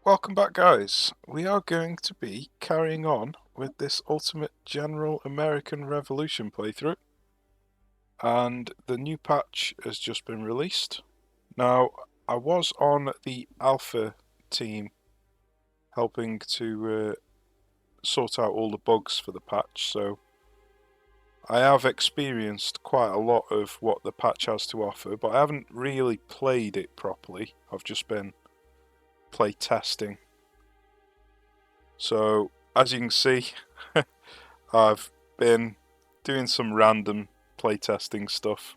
Welcome back, guys. We are going to be carrying on with this Ultimate General American Revolution playthrough, and the new patch has just been released. Now, I was on the Alpha team helping to sort out all the bugs for the patch, so I have experienced quite a lot of what the patch has to offer, but I haven't really played it properly. I've just been play testing. So, as you can see, I've been doing some random playtesting stuff,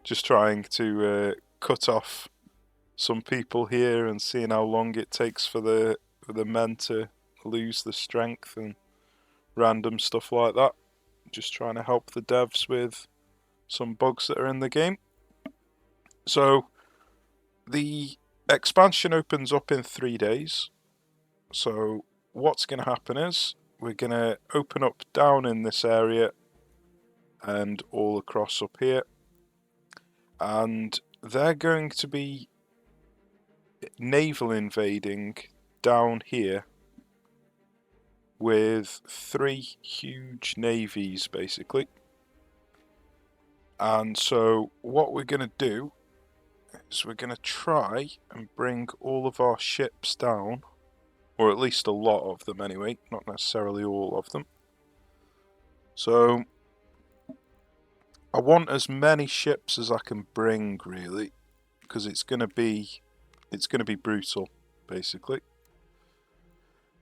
just trying to cut off some people here and seeing how long it takes for the men to lose the strength and random stuff like that. Just trying to help the devs with some bugs that are in the game. So the expansion opens up in 3 days. So what's going to happen is we're going to open up down in this area and all across up here, and they're going to be naval invading down here with 3 huge navies basically. And so what we're going to do is we're going to try and bring all of our ships down, or at least a lot of them anyway, not necessarily all of them. So I want as many ships as I can bring, really, because it's going to be brutal, basically.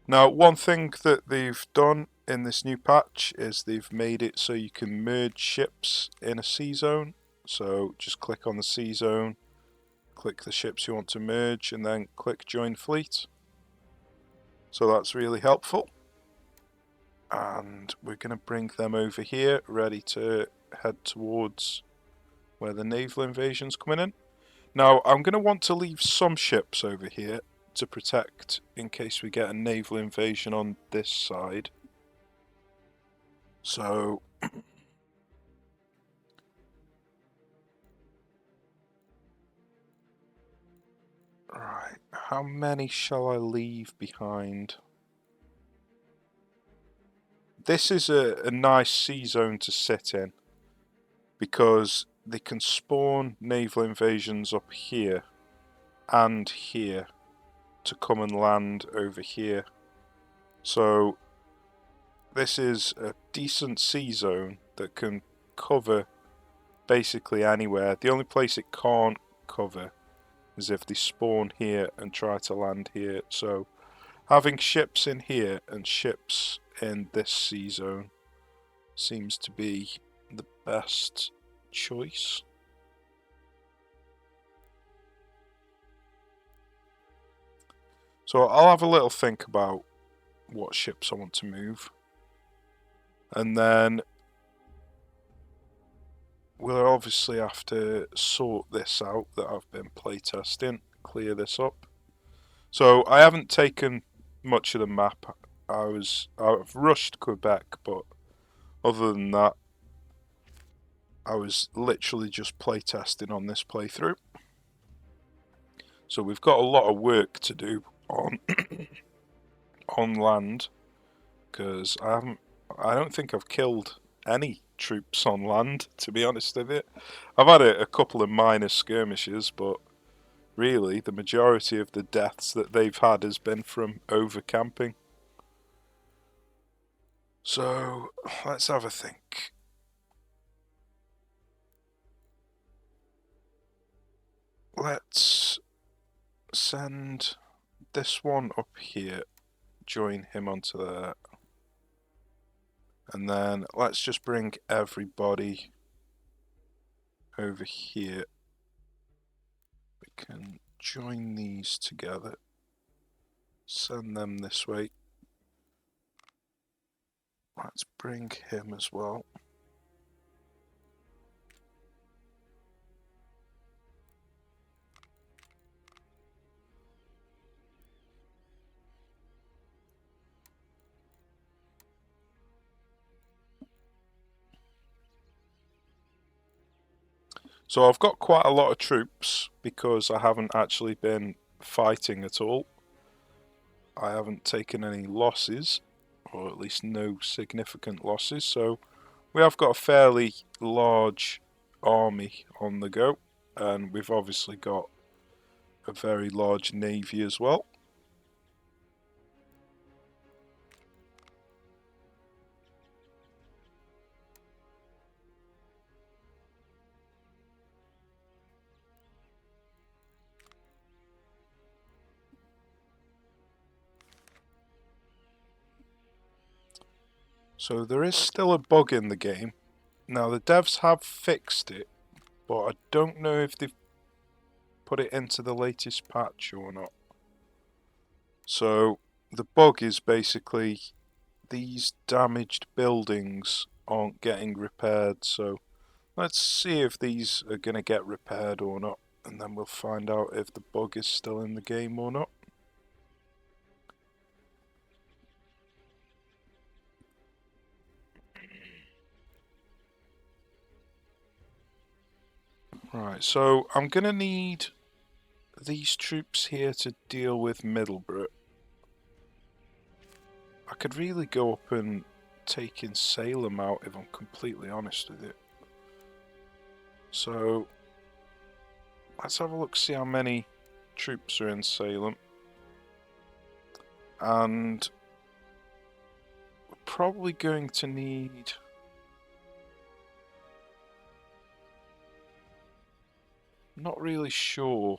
Now, one thing that they've done in this new patch is they've made it so you can merge ships in a sea zone. So just click on the sea zone, click the ships you want to merge, and then click join fleet. So that's really helpful. And we're going to bring them over here, ready to head towards where the naval invasion's coming in. Now, I'm going to want to leave some ships over here to protect in case we get a naval invasion on this side. So right, how many shall I leave behind? This is a nice sea zone to sit in because they can spawn naval invasions up here and here to come and land over here. So this is a decent sea zone that can cover basically anywhere. The only place it can't cover is if they spawn here and try to land here. So having ships in here and ships in this sea zone seems to be the best choice. So I'll have a little think about what ships I want to move, and then we'll obviously have to sort this out that I've been playtesting, clear this up. So I haven't taken much of the map. I've rushed Quebec, but other than that, I was literally just playtesting on this playthrough. So we've got a lot of work to do on on land, because I don't think I've killed any troops on land, to be honest with you. I've had a couple of minor skirmishes, but really the majority of the deaths that they've had has been from overcamping. So let's have a think. Let's send this one up here, join him onto there, and then let's just bring everybody over here. We can join these together, send them this way. Let's bring him as well. So I've got quite a lot of troops because I haven't actually been fighting at all. I haven't taken any losses, or at least no significant losses, so we have got a fairly large army on the go, and we've obviously got a very large navy as well. So there is still a bug in the game. Now the devs have fixed it, but I don't know if they've put it into the latest patch or not. So the bug is basically these damaged buildings aren't getting repaired, so let's see if these are going to get repaired or not, and then we'll find out if the bug is still in the game or not. Right, so I'm going to need these troops here to deal with Middleborough. I could really go up and take in Salem out if I'm completely honest with you. So let's have a look, see how many troops are in Salem. And we're probably going to need... Not really sure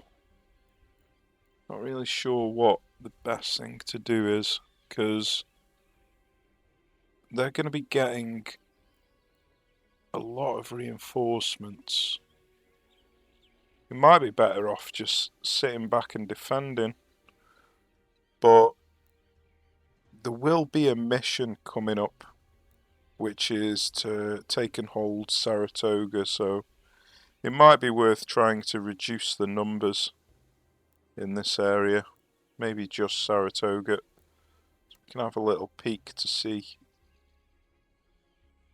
what the best thing to do is, because they're going to be getting a lot of reinforcements. We might be better off just sitting back and defending, but there will be a mission coming up, which is to take and hold Saratoga, so it might be worth trying to reduce the numbers in this area. Maybe just Saratoga. So we can have a little peek to see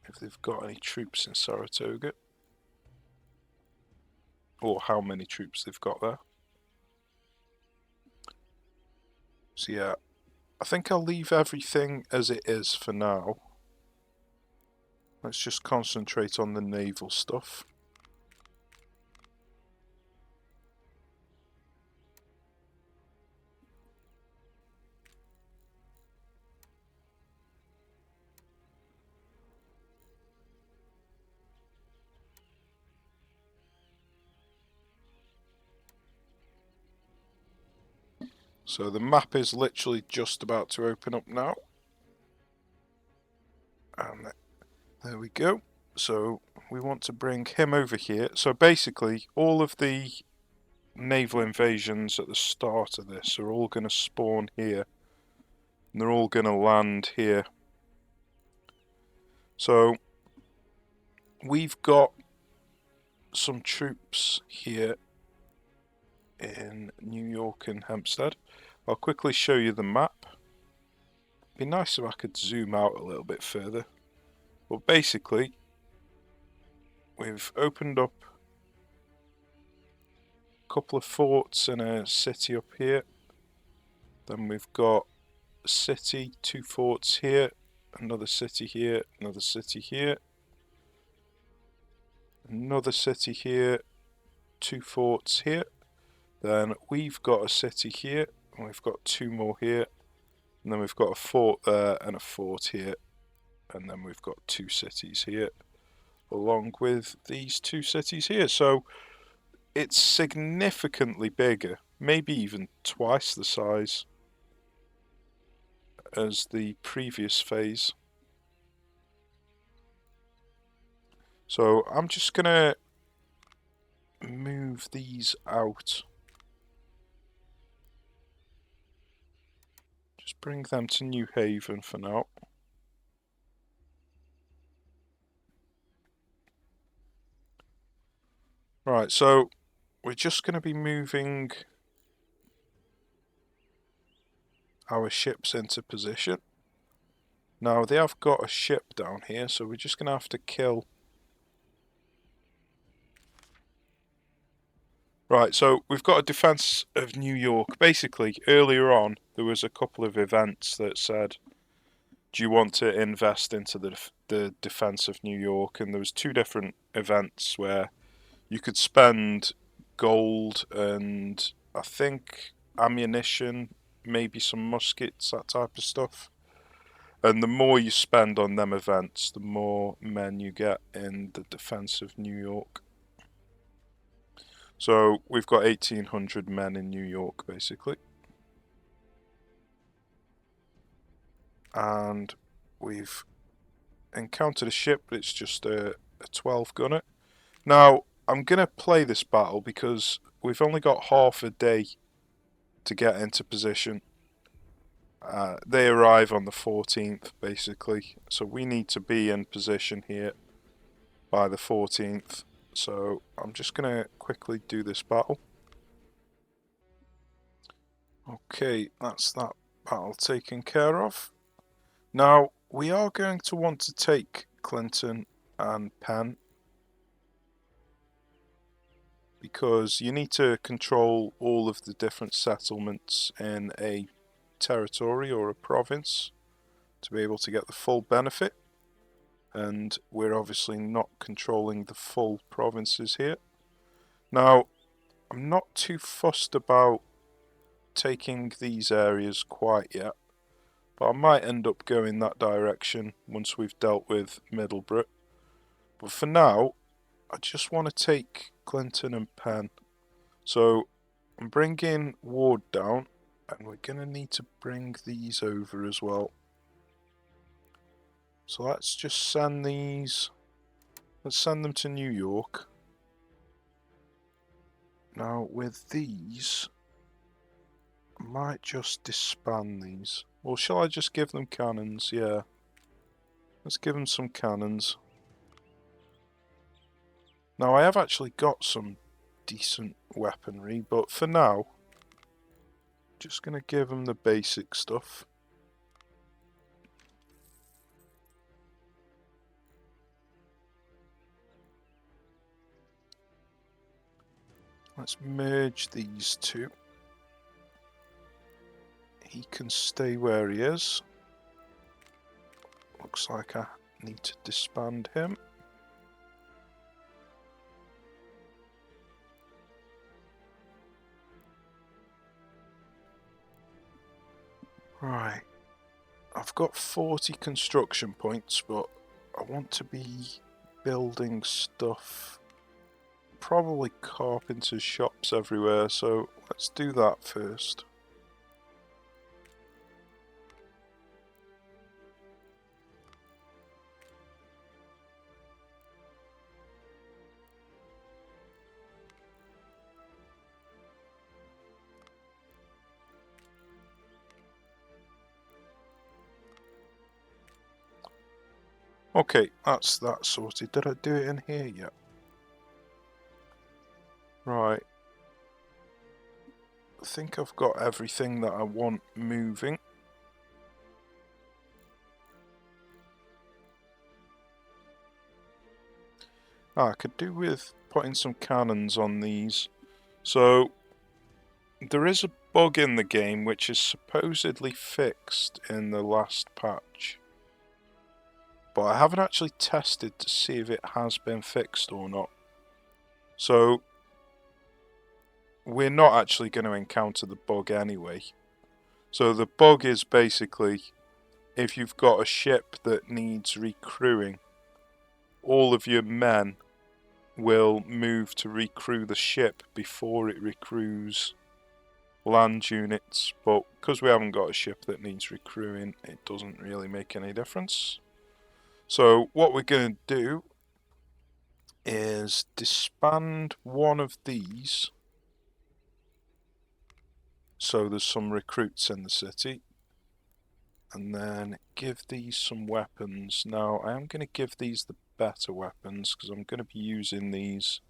if they've got any troops in Saratoga, or how many troops they've got there. So yeah, I think I'll leave everything as it is for now. Let's just concentrate on the naval stuff. So the map is literally just about to open up now. And there we go. So we want to bring him over here. So basically all of the naval invasions at the start of this are all going to spawn here. And they're all going to land here. So we've got some troops here in New York and Hempstead. I'll quickly show you the map. It'd be nice if I could zoom out a little bit further. But basically, we've opened up a couple of forts and a city up here. Then we've got a city, 2 forts here, another city here, another city here, another city here, 2 forts here. Then we've got a city here, and we've got 2 more here, and then we've got a fort there and a fort here, and then we've got 2 cities here, along with these 2 cities here. So it's significantly bigger, maybe even twice the size as the previous phase. So I'm just gonna move these out. Just bring them to New Haven for now. Right, so we're just going to be moving our ships into position. Now they have got a ship down here, so we're just going to have to kill. Right, so we've got a defense of New York. Basically, earlier on, there was a couple of events that said, do you want to invest into the defense of New York? And there was two different events where you could spend gold and I think ammunition, maybe some muskets, that type of stuff. And the more you spend on them events, the more men you get in the defense of New York. So we've got 1,800 men in New York, basically. And we've encountered a ship, but it's just a 12 gunner. Now, I'm going to play this battle because we've only got half a day to get into position. They arrive on the 14th, basically. So we need to be in position here by the 14th. So I'm just going to quickly do this battle. Okay, that's that battle taken care of. Now, we are going to want to take Clinton and Penn, because you need to control all of the different settlements in a territory or a province to be able to get the full benefit. And we're obviously not controlling the full provinces here. Now, I'm not too fussed about taking these areas quite yet, but I might end up going that direction once we've dealt with Middleborough. But for now, I just want to take Clinton and Penn. So I'm bringing Ward down, and we're going to need to bring these over as well. So let's just send these, let's send them to New York. Now with these, I might just disband these. Or shall I just give them cannons? Yeah. Let's give them some cannons. Now I have actually got some decent weaponry, but for now, just going to give them the basic stuff. Let's merge these two. He can stay where he is. Looks like I need to disband him. Right. I've got 40 construction points, but I want to be building stuff. Probably carpenters' shops everywhere, so let's do that first. Okay, that's that sorted. Did I do it in here yet? Right. I think I've got everything that I want moving. I could do with putting some cannons on these. So, there is a bug in the game which is supposedly fixed in the last patch. But I haven't actually tested to see if it has been fixed or not. So, we're not actually going to encounter the bug anyway. So the bug is basically, if you've got a ship that needs recrewing, all of your men will move to recrew the ship before it recrews land units. But because we haven't got a ship that needs recrewing, it doesn't really make any difference. So what we're going to do is disband one of these, so there's some recruits in the city, and then give these some weapons. Now I am going to give these the better weapons because I'm going to be using these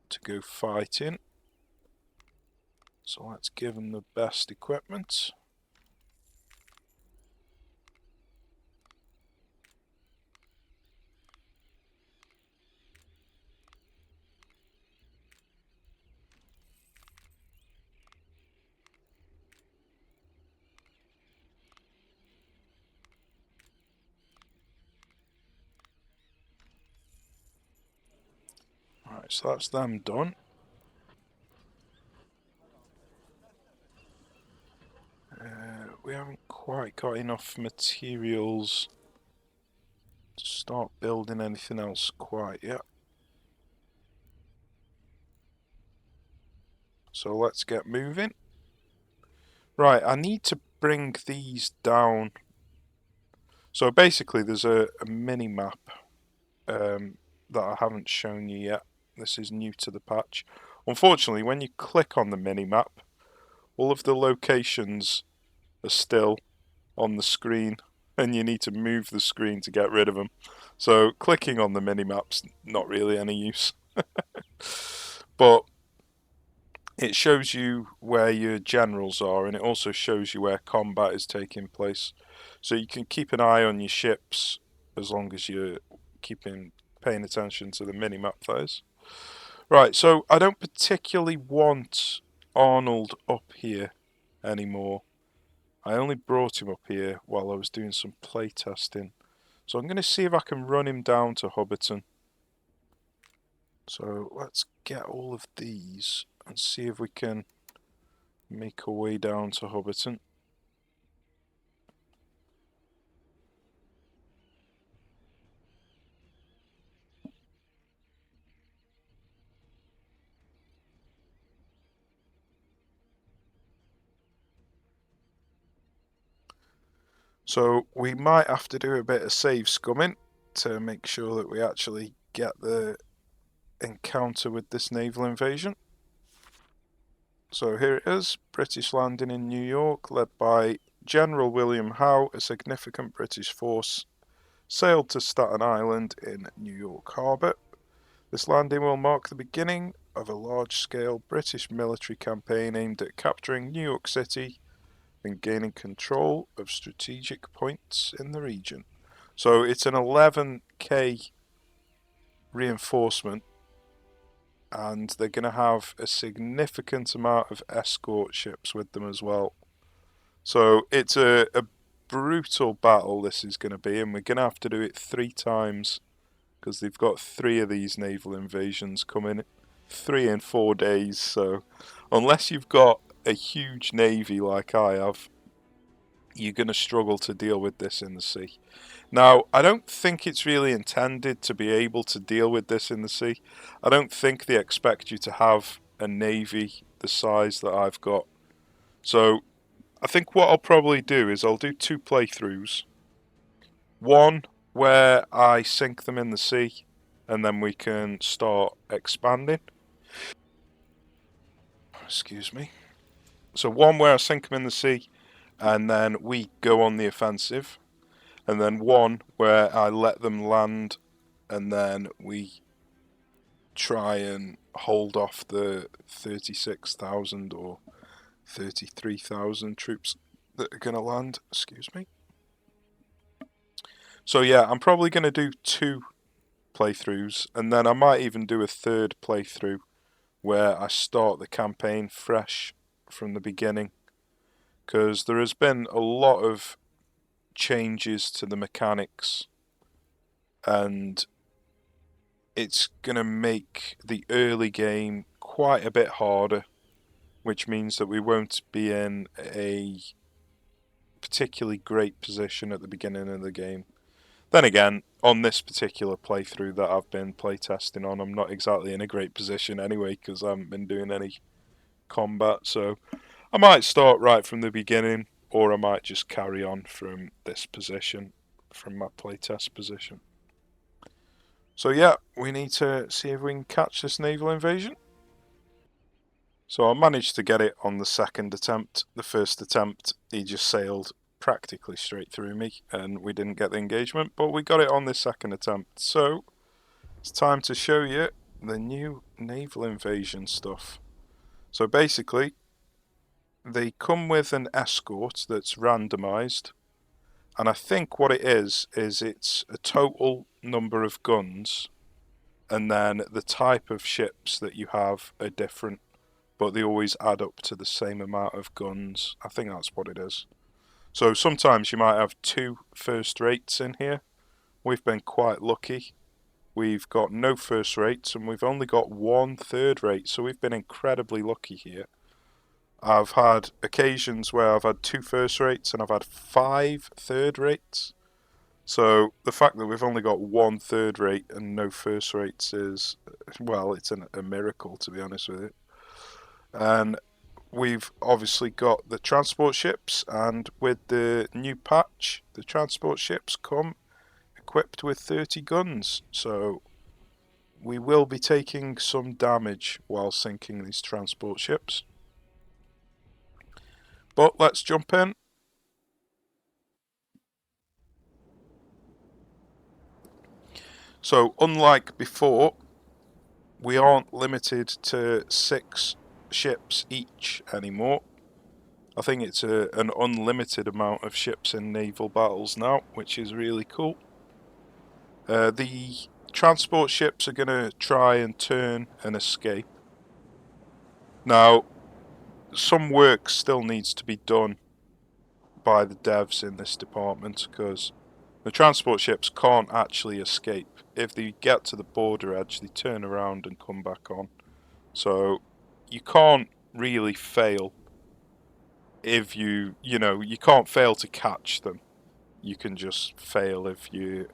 to go fighting. So let's give them the best equipment. Right, so that's them done. We haven't quite got enough materials to start building anything else quite yet. So let's get moving. Right, I need to bring these down. So basically there's a mini map that I haven't shown you yet. This is new to the patch. Unfortunately, when you click on the mini map, all of the locations are still on the screen and you need to move the screen to get rid of them. So clicking on the mini map's not really any use. But it shows you where your generals are, and it also shows you where combat is taking place. So you can keep an eye on your ships as long as you're paying attention to the mini map, that is. Right, so I don't particularly want Arnold up here anymore. I only brought him up here while I was doing some playtesting. So I'm going to see if I can run him down to Hubberton. So let's get all of these and see if we can make our way down to Hubberton. So we might have to do a bit of save scumming to make sure that we actually get the encounter with this naval invasion. So here it is, British landing in New York, led by General William Howe. A significant British force sailed to Staten Island in New York Harbour. This landing will mark the beginning of a large-scale British military campaign aimed at capturing New York City and gaining control of strategic points in the region. So it's an 11k reinforcement, and they're going to have a significant amount of escort ships with them as well. So it's a brutal battle this is going to be, and we're going to have to do it 3 times because they've got 3 of these naval invasions coming, 3 in 4 days. So unless you've got a huge navy like I have, you're going to struggle to deal with this in the sea. Now, I don't think it's really intended to be able to deal with this in the sea. I don't think they expect you to have a navy the size that I've got. So I think what I'll probably do is I'll do 2 playthroughs. One where I sink them in the sea and then we can start expanding. Excuse me. So one where I sink them in the sea and then we go on the offensive. And then one where I let them land and then we try and hold off the 36,000 or 33,000 troops that are going to land. Excuse me. So yeah, I'm probably going to do 2 playthroughs, and then I might even do a 3rd playthrough where I start the campaign fresh from the beginning, because there has been a lot of changes to the mechanics, and it's going to make the early game quite a bit harder, which means that we won't be in a particularly great position at the beginning of the game. Then again, on this particular playthrough that I've been playtesting on, I'm not exactly in a great position anyway because I haven't been doing any combat, so I might start right from the beginning, or I might just carry on from this position, from my playtest position. So yeah, we need to see if we can catch this naval invasion. So I managed to get it on the 2nd attempt. The 1st attempt, he just sailed practically straight through me and we didn't get the engagement, but we got it on the 2nd attempt. So it's time to show you the new naval invasion stuff. So basically, they come with an escort that's randomized, and I think what it is it's a total number of guns, and then the type of ships that you have are different, but they always add up to the same amount of guns. I think that's what it is. So sometimes you might have 2 first rates in here. We've been quite lucky. we've got no first rates, and we've only got one third rate, so we've been incredibly lucky here. I've had occasions where I've had 2 first rates and I've had 5 third rates. So the fact that we've only got 1 third rate and no first rates is, well, it's a miracle, to be honest with you. And we've obviously got the transport ships, and with the new patch, the transport ships come equipped with 30 guns. So we will be taking some damage while sinking these transport ships. But let's jump in. So unlike before, we aren't limited to 6 ships each anymore. I think it's an unlimited amount of ships in naval battles now, which is really cool. The transport ships are going to try and turn and escape. Now, some work still needs to be done by the devs in this department, because the transport ships can't actually escape. If they get to the border edge, they turn around and come back on. So you can't really fail if you can't fail to catch them. You can just fail if you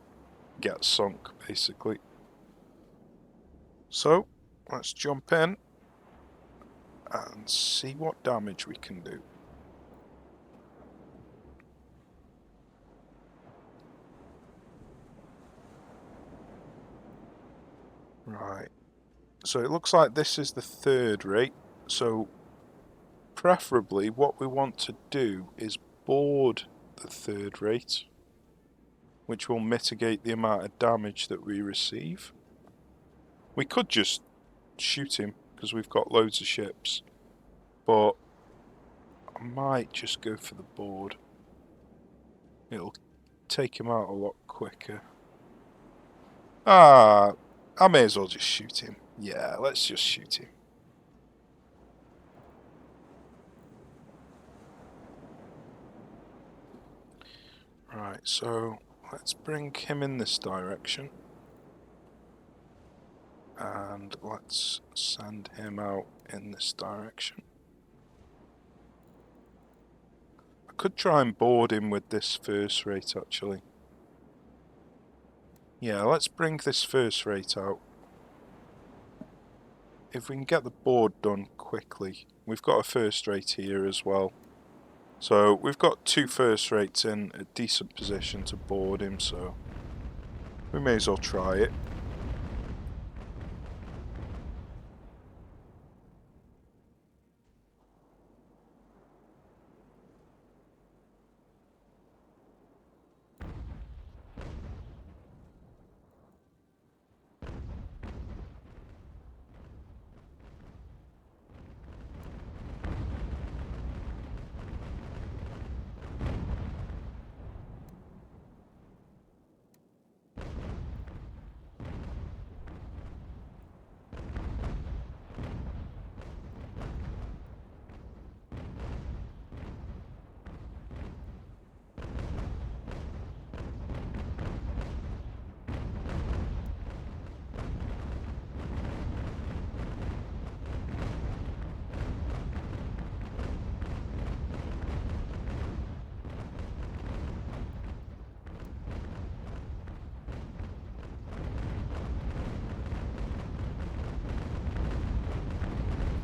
get sunk, basically. So let's jump in and see what damage we can do. Right, so it looks like this is the third rate, so preferably what we want to do is board the third rate, which will mitigate the amount of damage that we receive. We could just shoot him because we've got loads of ships, but I might just go for the board. It'll take him out a lot quicker. I may as well just shoot him. Yeah, let's just shoot him. Right, so let's bring him in this direction. And let's send him out in this direction. I could try and board him with this first rate, actually. Yeah, let's bring this first rate out. If we can get the board done quickly. We've got a first rate here as well. So we've got 2 first rates in a decent position to board him, so we may as well try it.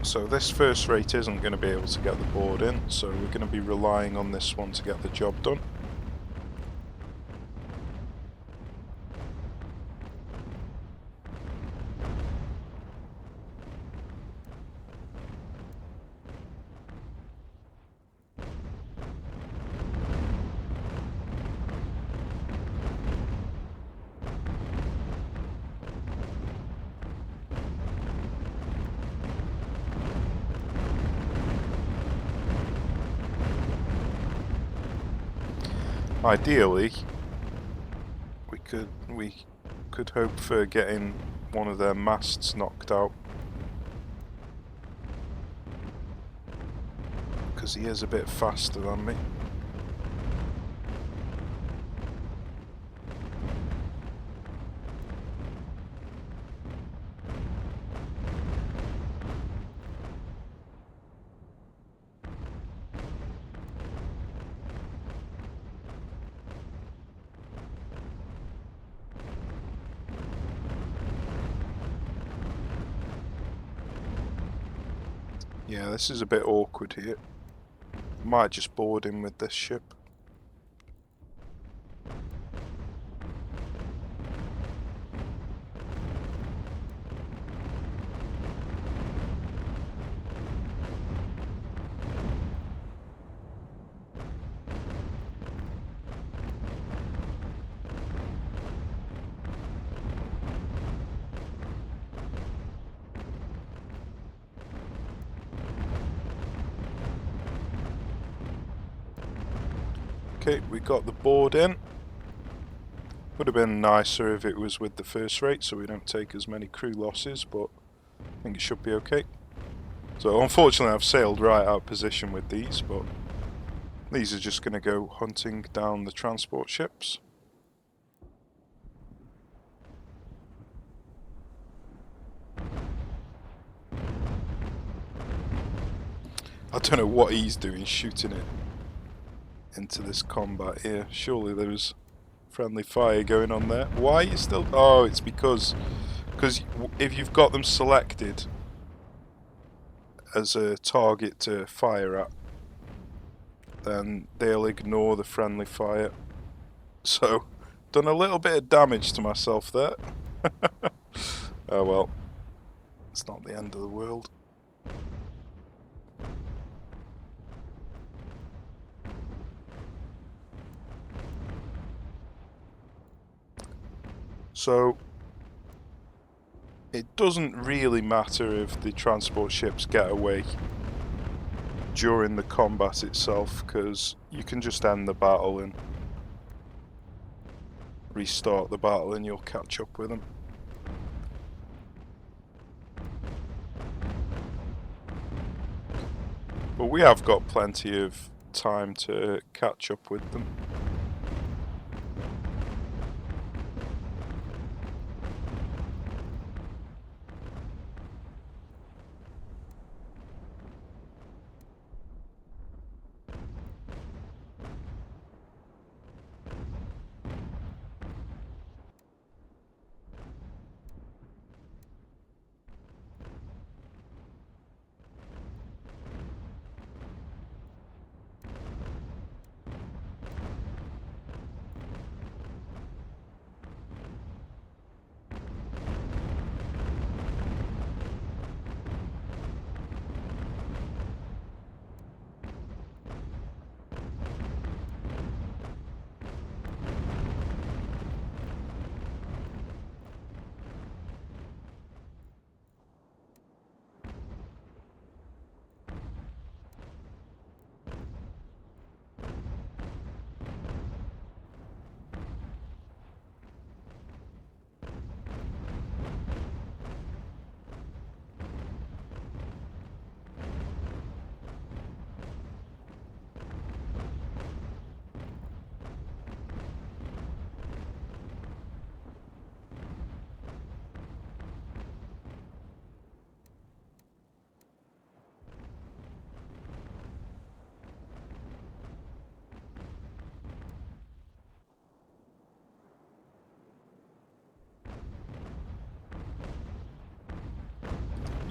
So this first rate isn't going to be able to get the board in, so we're going to be relying on this one to get the job done. Ideally, we could hope for getting one of their masts knocked out, because he is a bit faster than me. Yeah, this is a bit awkward here. Might just board him with this ship. Okay, we got the board in. Would have been nicer if it was with the first rate so we don't take as many crew losses, but I think it should be okay. So unfortunately I've sailed right out of position with these, but these are just going to go hunting down the transport ships. I don't know what he's doing shooting it into this combat here. Surely there was friendly fire going on there. Why are you still... Oh, it's because if you've got them selected as a target to fire at, then they'll ignore the friendly fire. So, done a little bit of damage to myself there. Oh well, it's not the end of the world. So, it doesn't really matter if the transport ships get away during the combat itself, because you can just end the battle and restart the battle and you'll catch up with them. But we have got plenty of time to catch up with them.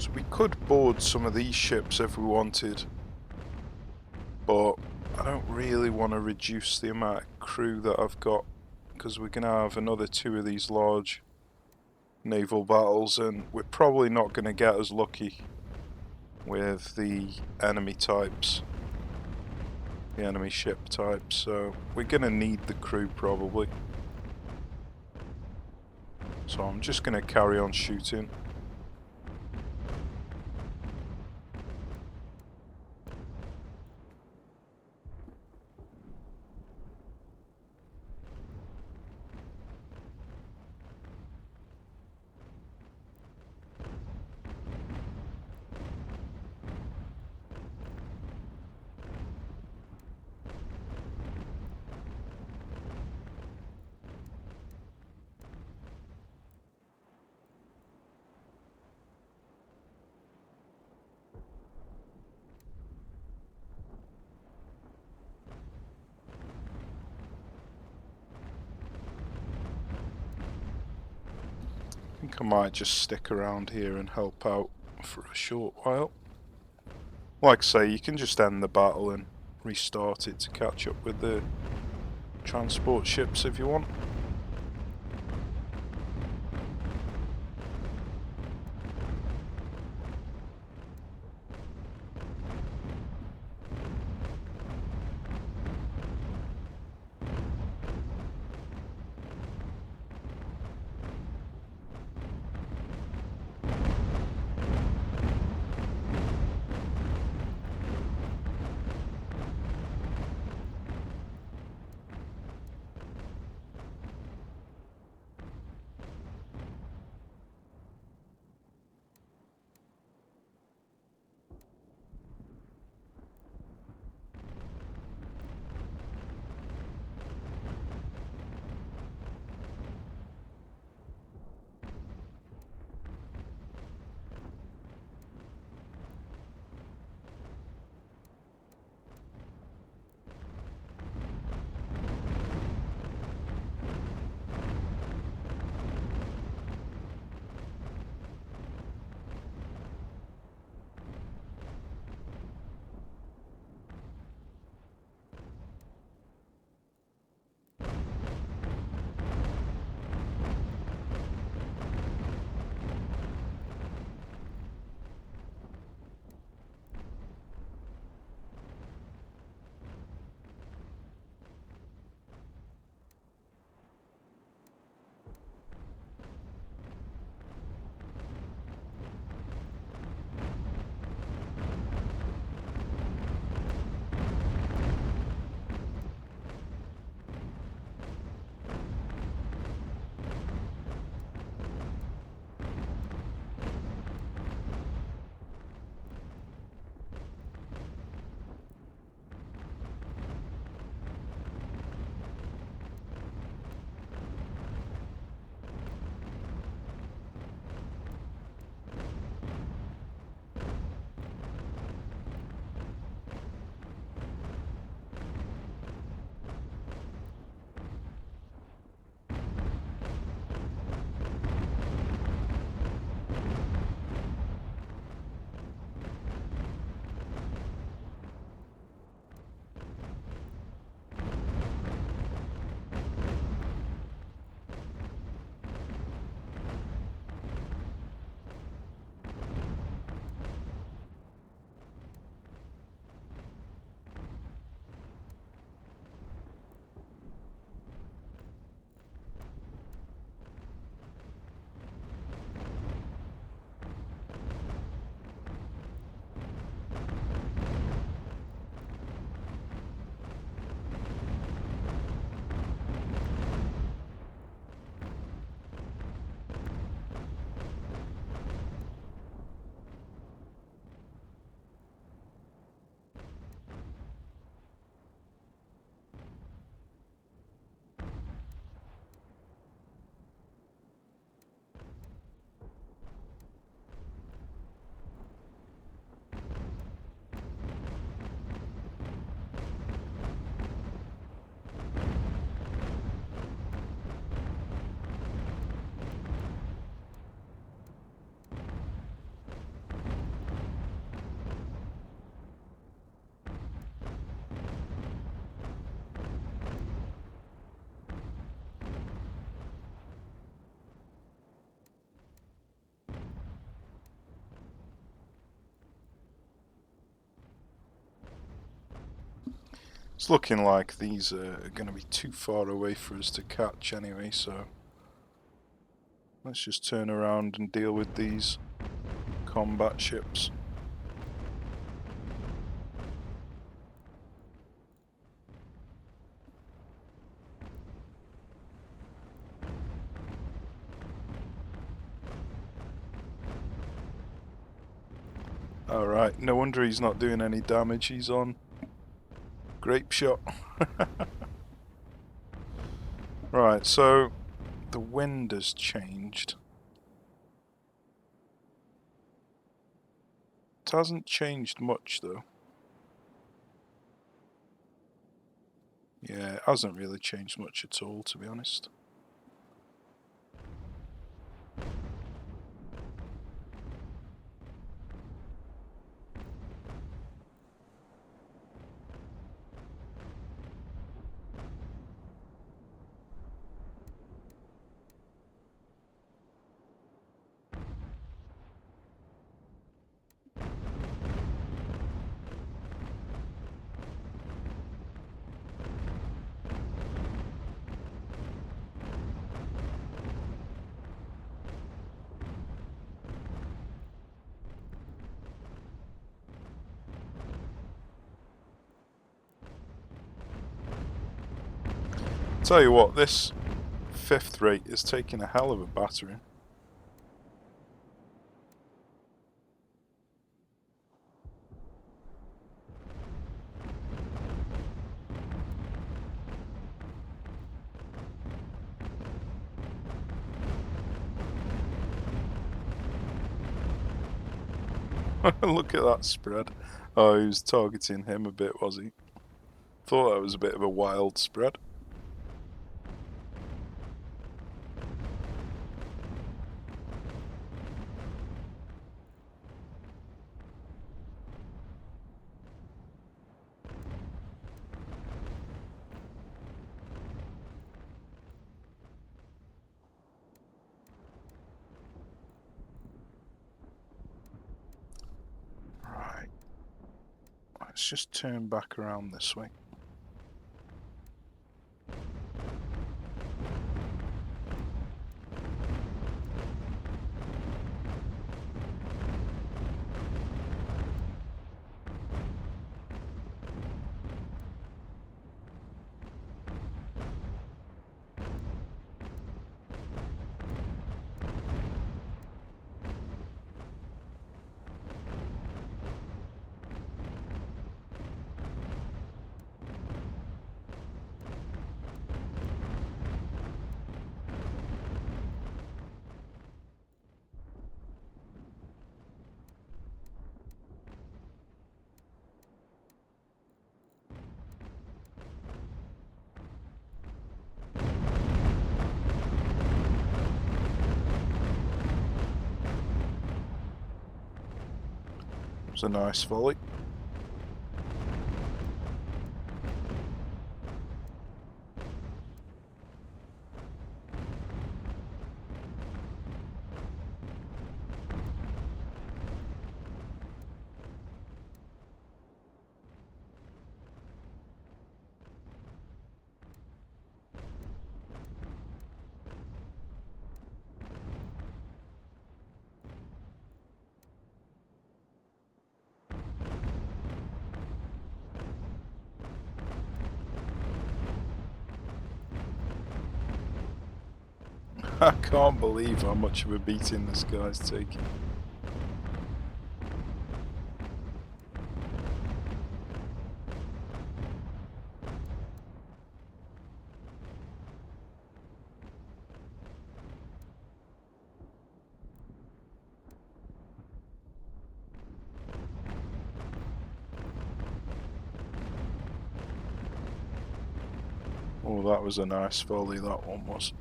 So we could board some of these ships if we wanted, but I don't really want to reduce the amount of crew that I've got, because we're going to have another 2 of these large naval battles and we're probably not going to get as lucky with the enemy types, the enemy ship types, so we're going to need the crew probably. So I'm just going to carry on shooting. I think I might just stick around here and help out for a short while. Like I say, you can just end the battle and restart it to catch up with the transport ships if you want. It's looking like these are going to be too far away for us to catch anyway, so let's just turn around and deal with these combat ships. Alright, no wonder he's not doing any damage, he's on grape shot. Right, so the wind has changed. It hasn't changed much though. Yeah, it hasn't really changed much at all, to be honest. Tell you what, this 5th rate is taking a hell of a battering. Look at that spread. Oh, he was targeting him a bit, was he? Thought that was a bit of a wild spread. Right. Let's just turn back around this way. It was a nice volley. I can't believe how much of a beating this guy's taking. Oh, that was a nice volley, that one was.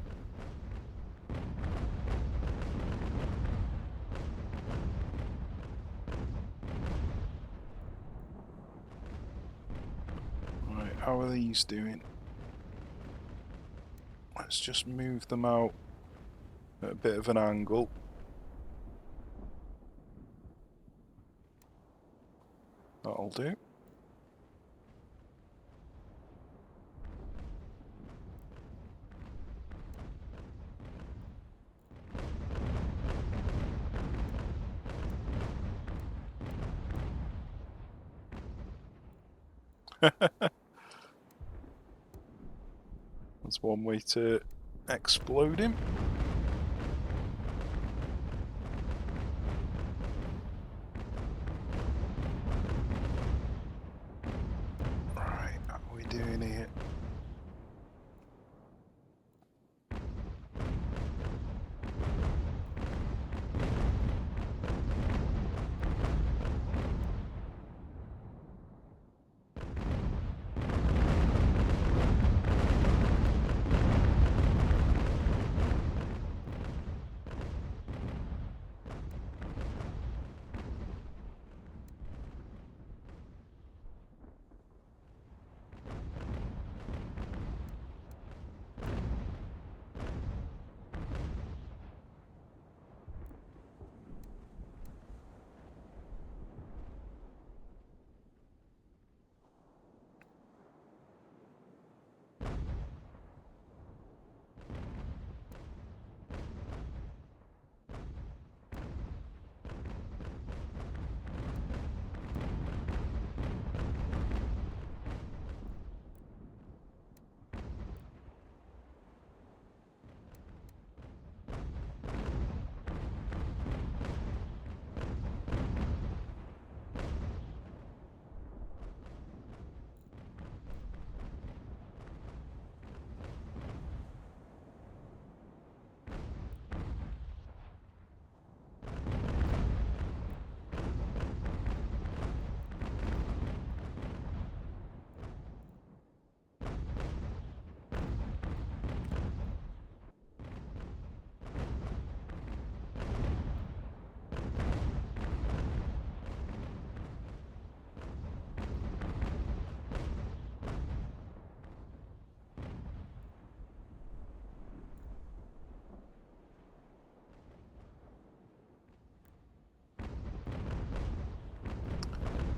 Right, how are these doing? Let's just move them out at a bit of an angle. That'll do. That's one way to explode him. Right, how are we doing here?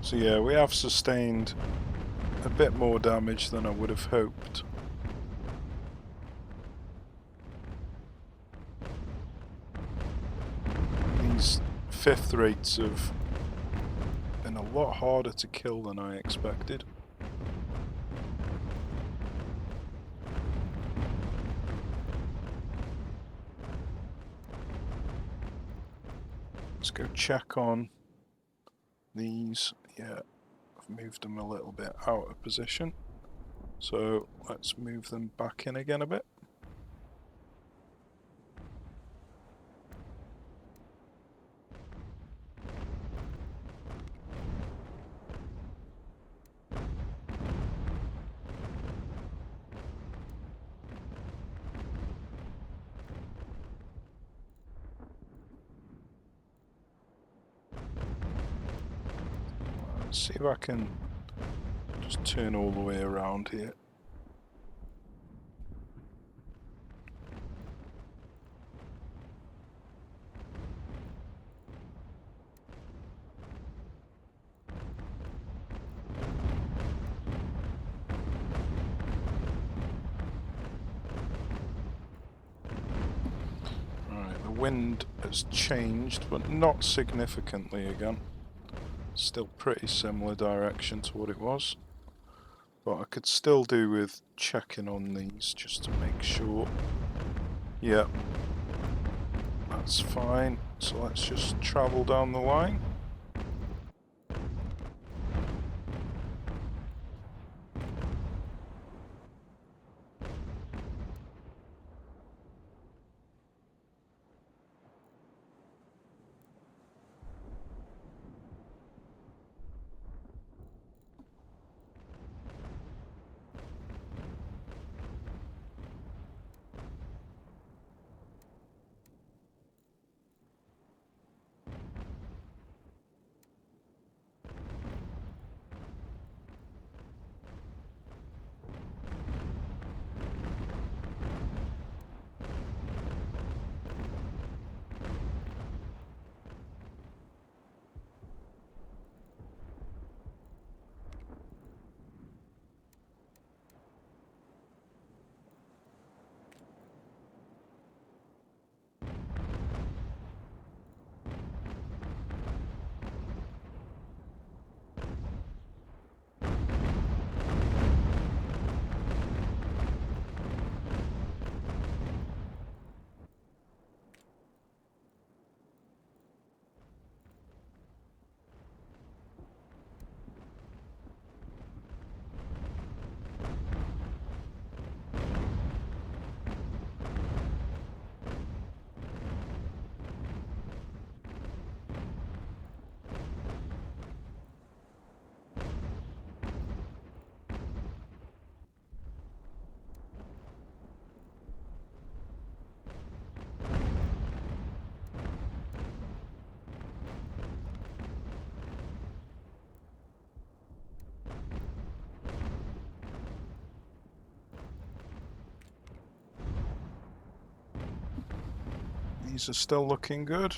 So yeah, we have sustained a bit more damage than I would have hoped. These fifth rates have been a lot harder to kill than I expected. Let's go check on these. Yeah, I've moved them a little bit out of position. So let's move them back in again a bit. Let's see if I can just turn all the way around here. Right, the wind has changed, but not significantly again. Still pretty similar direction to what it was. But I could still do with checking on these just to make sure. Yeah, that's fine. So let's just travel down the line. These are still looking good.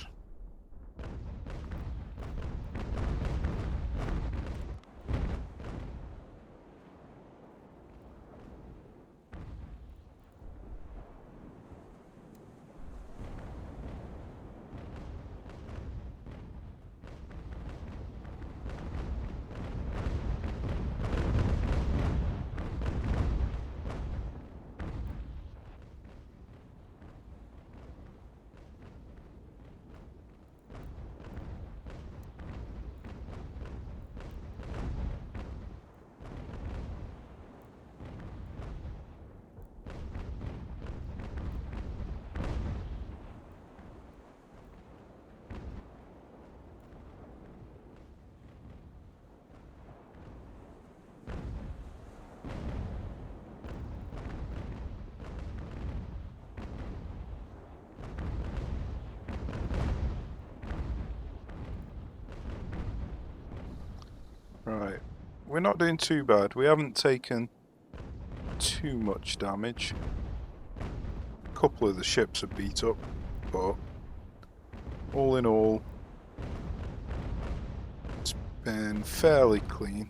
Right, we're not doing too bad. We haven't taken too much damage. A couple of the ships are beat up, but all in all, it's been fairly clean.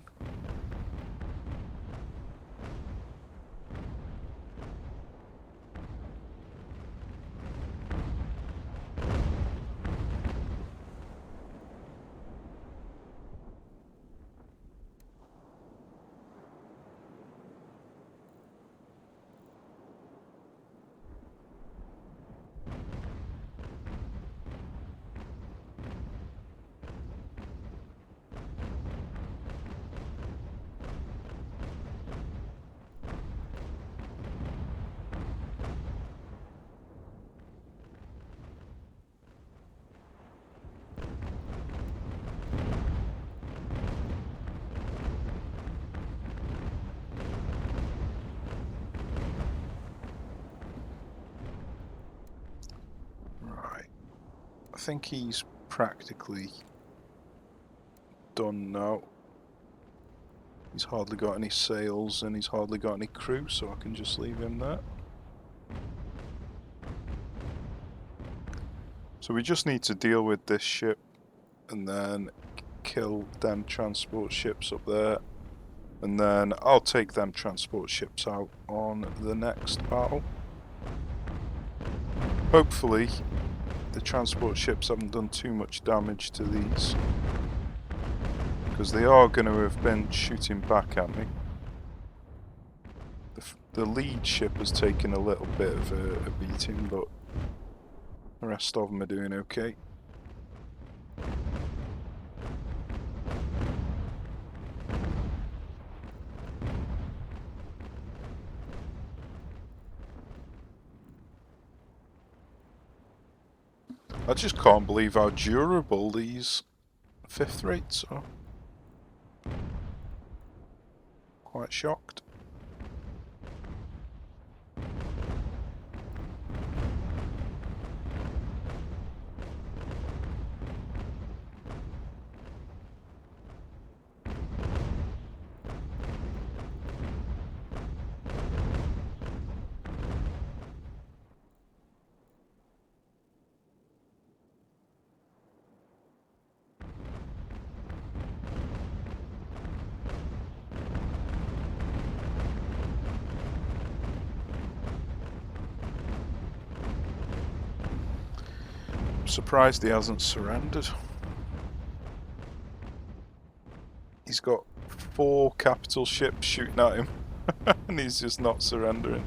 Right. I think he's practically done now. He's hardly got any sails and he's hardly got any crew, so I can just leave him there. So we just need to deal with this ship and then kill them transport ships up there. And then I'll take them transport ships out on the next battle. Hopefully the transport ships haven't done too much damage to these, because they are going to have been shooting back at me. The lead ship has taken a little bit of a beating, but the rest of them are doing okay. I just can't believe how durable these fifth rates are. Quite shocked. I'm surprised he hasn't surrendered. He's got 4 capital ships shooting at him and he's just not surrendering.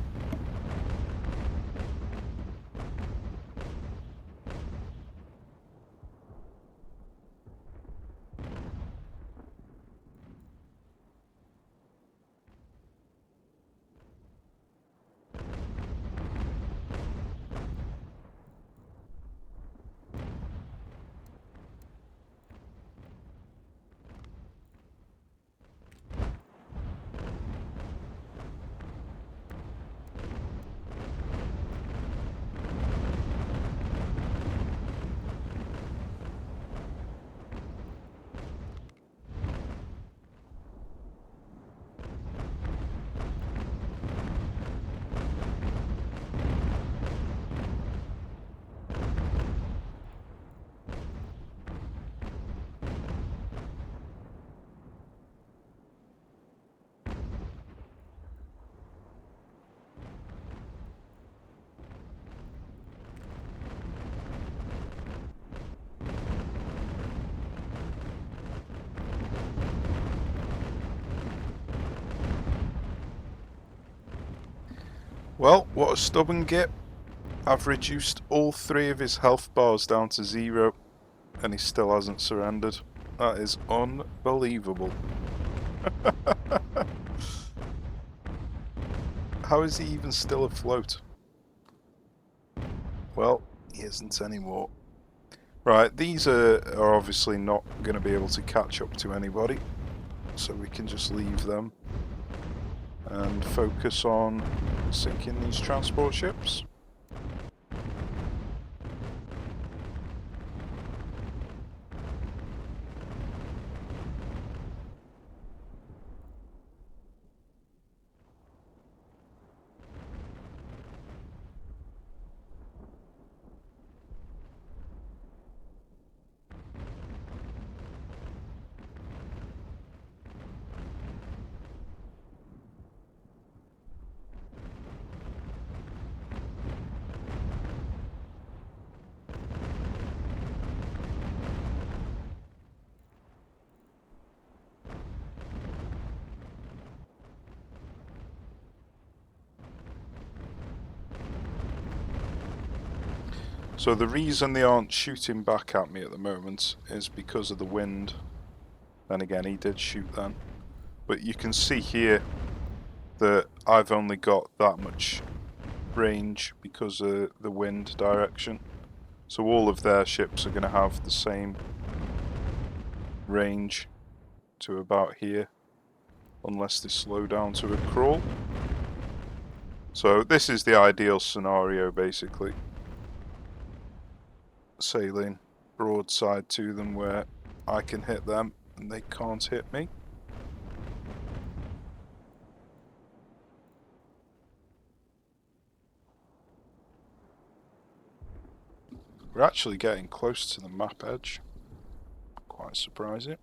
Well, what a stubborn git. I've reduced all 3 of his health bars down to 0 and he still hasn't surrendered. That is unbelievable. How is he even still afloat? Well, he isn't anymore. Right, these are obviously not going to be able to catch up to anybody, so we can just leave them and focus on sinking these transport ships. So the reason they aren't shooting back at me at the moment is because of the wind. Then again, he did shoot then. But you can see here that I've only got that much range because of the wind direction. So all of their ships are going to have the same range to about here, unless they slow down to a crawl. So this is the ideal scenario, basically. Sailing broadside to them where I can hit them and they can't hit me. We're actually getting close to the map edge. Quite surprising.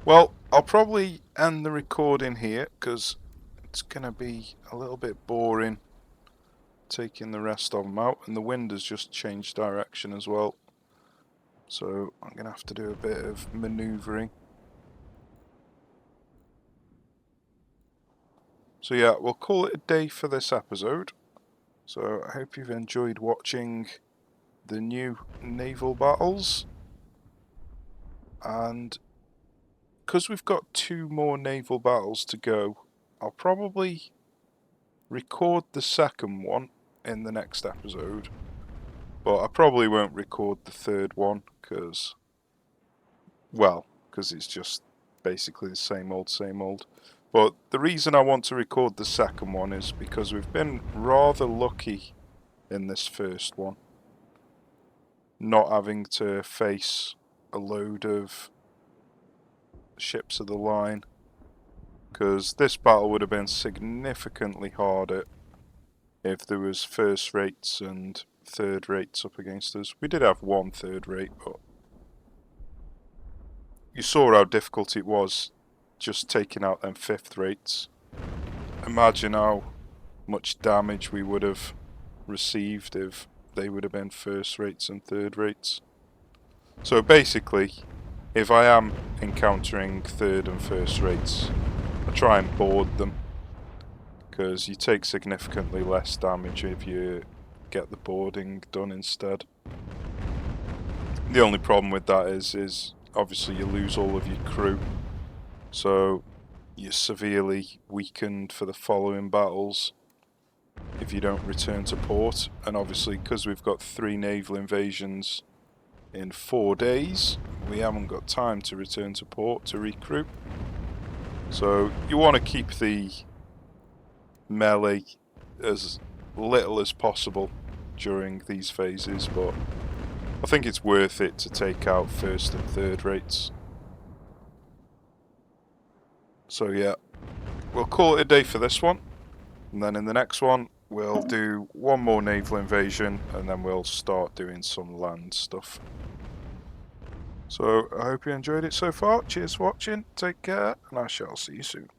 Well, I'll probably end the recording here because it's going to be a little bit boring taking the rest of them out, and the wind has just changed direction as well. So I'm going to have to do a bit of manoeuvring. So yeah, we'll call it a day for this episode. So I hope you've enjoyed watching the new naval battles. And because we've got 2 more naval battles to go, I'll probably record the second one in the next episode. But I probably won't record the third one because it's just basically the same old, same old. But the reason I want to record the second one is because we've been rather lucky in this first one, not having to face a load of ships of the line, because this battle would have been significantly harder if there was first rates and third rates up against us. We did have 1 third rate, but you saw how difficult it was just taking out them 5th rates. Imagine how much damage we would have received if they would have been first rates and third rates. So basically, if I am encountering third and first rates, I try and board them, because you take significantly less damage if you get the boarding done instead. The only problem with that is obviously you lose all of your crew, so you're severely weakened for the following battles if you don't return to port. And obviously, because we've got 3 naval invasions in 4 days, we haven't got time to return to port to recruit. So you want to keep the melee as little as possible during these phases, but I think it's worth it to take out first and third rates. So yeah, we'll call it a day for this one, and then in the next one we'll do 1 more naval invasion, and then we'll start doing some land stuff. So I hope you enjoyed it so far. Cheers for watching, take care, and I shall see you soon.